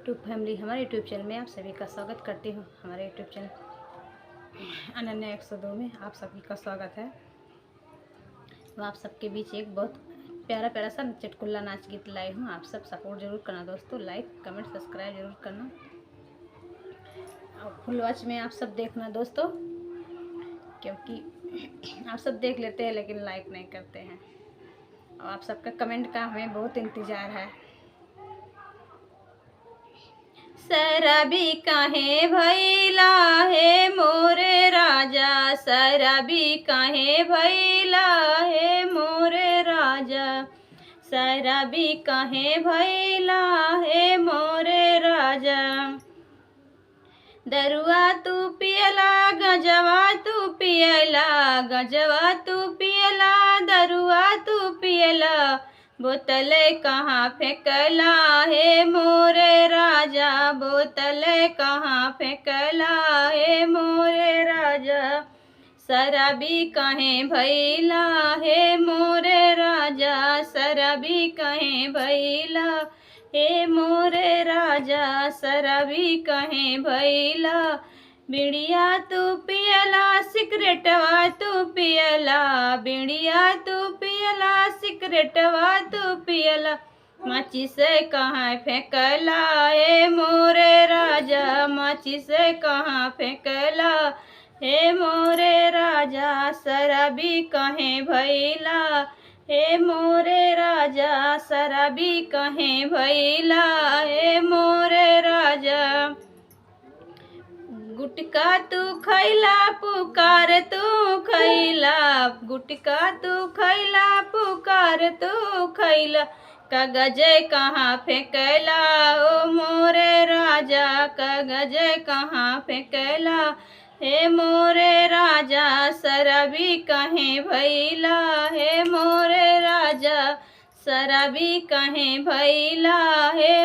YouTube family, हमारे YouTube channel में आप सभी का स्वागत करती हूँ। हमारे यूट्यूब चैनल अनन्या 102 में आप सभी का स्वागत है। तो आप सबके बीच एक बहुत प्यारा प्यारा सा चुटकुला नाच गीत लाई हूँ। आप सब सपोर्ट जरूर करना दोस्तों, लाइक कमेंट सब्सक्राइब जरूर करना और फुल वॉच में आप सब देखना दोस्तों, क्योंकि आप सब देख लेते हैं लेकिन लाइक नहीं करते हैं और आप सबका कमेंट का हमें बहुत इंतज़ार है। शराबी काहे भैला है मोरे राजा, शराबी काहे भैला है मोरे राजा, शराबी काहे भैला है मोरे राजा। दरुआ तू पियला गजवा तू पियला, गजवा तू पियला दरुआ तू पियला, बोतल कहाँ फेंकला है मोरे राजा, बोतल कहाँ फेंकला है मोरे राजा। शराबी काहे भैला है मोरे राजा, शराबी काहे भैला हे मोरे राजा, शराबी काहे भैला। बीड़िया तू पियला सिगरेटवा तू पियला, बीड़िया तू पियला सिगरेटवा तू पियला, माचिस कहाँ फेंकला हे मोरे राजा, माचिस कहाँ फेंकला हे मोरे राजा। शराबी काहे भैला हे मोरे राजा, शराबी काहे भैला हे मोरे राजा। गुटका तू खैला पुकार तू खैला, गुटका तू खैला पुकार तू खैला, कागज कहाँ फेंकला ओ मोरे राजा, कागज कहाँ फेंकला हे मोरे राजा। शराबी काहे भैला हे मोरे राजा, शराबी काहे भैला हे